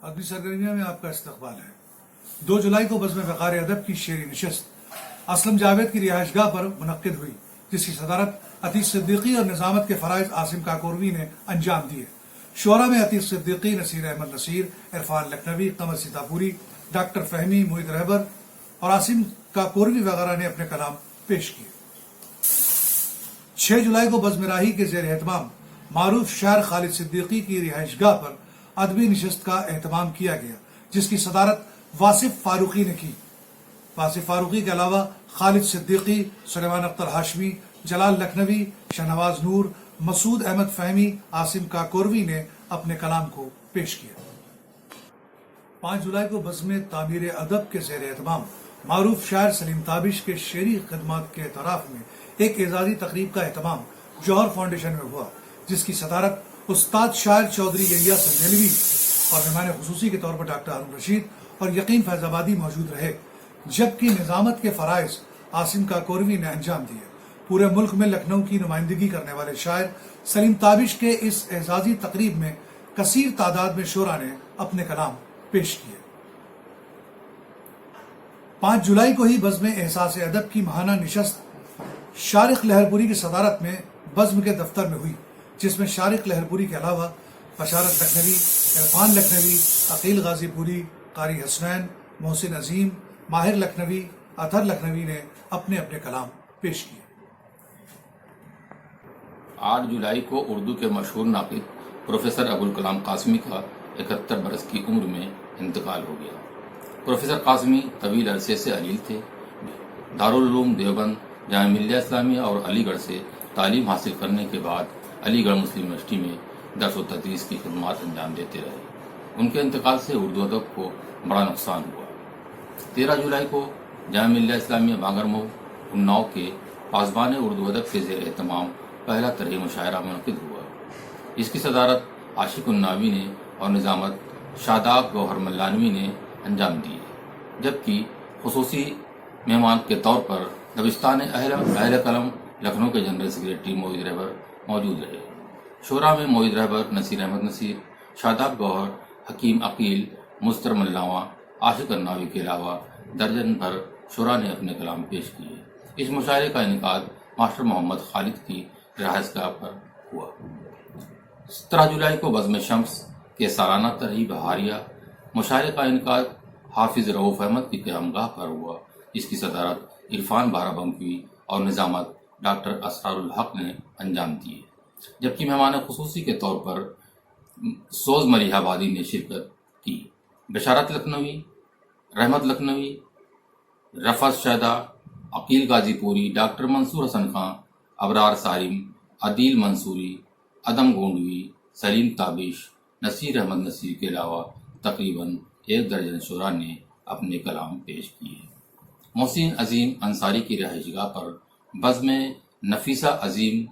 اگلی سرگرمیوں میں آپ کا استقبال ہے۔ 2 جولائی کو بزم وقار ادب کی شعری نشست اسلم جاوید کی رہائش گاہ پر منعقد ہوئی، جس کی صدارت عتیق صدیقی اور نظامت کے فرائض عاصم کاکوروی نے انجام دیے۔ شعراء میں عتیق صدیقی، نصیر احمد نصیر، عرفان لکھنوی، قمر سیتاپوری، ڈاکٹر فہمی، محیط رہبر اور عاصم کاکوروی وغیرہ نے اپنے کلام پیش کیے۔ 6 جولائی کو بزم راہی کے زیر اہتمام معروف شاعر خالد صدیقی کی رہائش گاہ پر ادبی نشست کا اہتمام کیا گیا، جس کی صدارت واصف فاروقی نے کی۔ واصف فاروقی کے علاوہ خالد صدیقی، سلیمان اختر ہاشمی، جلال لکھنوی، شہنواز نور، مسعود احمد فہمی، عاصم کاکوروی نے اپنے کلام کو پیش کیا۔ 5 جولائی کو بزم تعمیر ادب کے زیر اہتمام معروف شاعر سلیم تابش کے شعری خدمات کے اعتراف میں ایک اعزازی تقریب کا اہتمام جوہر فاؤنڈیشن میں ہوا، جس کی صدارت استاد شاعر چودھری یحییٰ سنجلوی اور مہمان خصوصی کے طور پر ڈاکٹر ہارون رشید اور یقین فیض آبادی موجود رہے، جبکہ نظامت کے فرائض عاصم کاکوروی نے انجام دیے۔ پورے ملک میں لکھنؤ کی نمائندگی کرنے والے شاعر سلیم تابش کے اس اعزازی تقریب میں کثیر تعداد میں شعراء نے اپنے کلام پیش کیے۔ 5 جولائی کو ہی بزم احساس ادب کی ماہانہ نشست شارق لہرپوری کی صدارت میں بزم کے دفتر میں ہوئی، جس میں شارق لہرپوری کے علاوہ بشارت لکھنوی، عرفان لکھنوی، عقیل غازی پوری، قاری حسنین، محسن عظیم، ماہر لکھنوی، اطہر لکھنوی نے اپنے اپنے کلام پیش کیے۔ 8 جولائی کو اردو کے مشہور ناقد پروفیسر ابوالکلام قاسمی کا 71 برس کی عمر میں انتقال ہو گیا۔ پروفیسر قاسمی طویل عرصے سے علیل تھے۔ دارالعلوم دیوبند، جامعہ ملیہ اسلامیہ اور علی گڑھ سے تعلیم حاصل کرنے کے بعد علی گڑھ مسلم یونیورسٹی میں درس و تدریس کی خدمات انجام دیتے رہے۔ ان کے انتقال سے اردو ادب کو بڑا نقصان ہوا۔ 13 جولائی کو جامعہ ملیہ اسلامیہ بانگرمو اناؤ کے پاسبان اردو ادب کے زیر اہتمام پہلا طرحی مشاعرہ منعقد ہوا۔ اس کی صدارت عاشق الناوی نے اور نظامت شاداب گوہر ملانوی نے انجام دی، جبکہ خصوصی مہمان کے طور پر دبستان اہل قلم لکھنؤ کے جنرل سیکریٹری محیط رہبر موجود رہے۔ شعراء میں محیط رہبر، نصیر احمد نصیر، شاداب گوہر، حکیم عقیل، مستر ملاواں، عاشق الناوی کے علاوہ درجن بھر شعراء نے اپنے کلام پیش کیے۔ اس مشاعرے کا انعقاد ماسٹر محمد خالد کی رہائش گاہ پر ہوا۔ 17 جولائی کو بزم شمس کے سالانہ طرحی بہاریہ مشاعرے کا انعقاد حافظ رؤوف احمد کی قیام گاہ پر ہوا، جس کی صدارت عرفان بارہ بنکوی اور نظامت ڈاکٹر اسرار الحق نے انجام دیے، جبکہ مہمان خصوصی کے طور پر سوز ملیح آبادی نے شرکت کی۔ بشارت لکھنوی، رحمت لکھنوی، رفعت شیدا، عقیل غازی پوری، ڈاکٹر منصور حسن خان، ابرار سالم، عدیل منصوری، ادم گونڈوی، سلیم تابش، نصیر احمد نصیر کے علاوہ تقریباً 1 درجن شعراء نے اپنے کلام پیش کیے۔ محسن عظیم انصاری کی رہائش گاہ پر بزم نفیسہ عظیم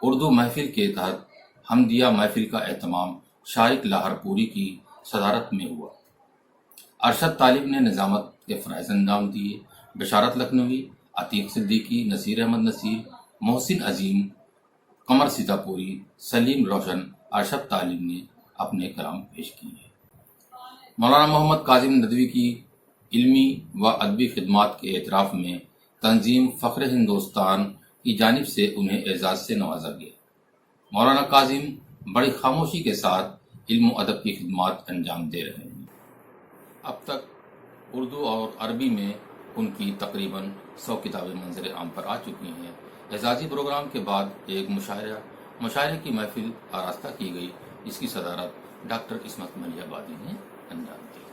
اردو محفل کے تحت حمدیہ محفل کا اہتمام شارق لاہرپوری کی صدارت میں ہوا۔ ارشد طالب نے نظامت کے فرائض انجام دیے۔ بشارت لکھنوی، عتیق صدیقی، نصیر احمد نصیر، محسن عظیم، قمر سیتاپوری، سلیم روشن، ارشد طالب نے اپنے کلام پیش کیے۔ مولانا محمد کاظم ندوی کی علمی و ادبی خدمات کے اعتراف میں تنظیم فخر ہندوستان کی جانب سے انہیں اعزاز سے نوازا گیا۔ مولانا کاظم بڑی خاموشی کے ساتھ علم و ادب کی خدمات انجام دے رہے ہیں۔ اب تک اردو اور عربی میں ان کی تقریباً 100 کتابیں منظر عام پر آ چکی ہیں۔ اعزازی پروگرام کے بعد ایک مشاعرے کی محفل آراستہ کی گئی، جس کی صدارت ڈاکٹر عصمت ملیح آبادی نے انجام دی۔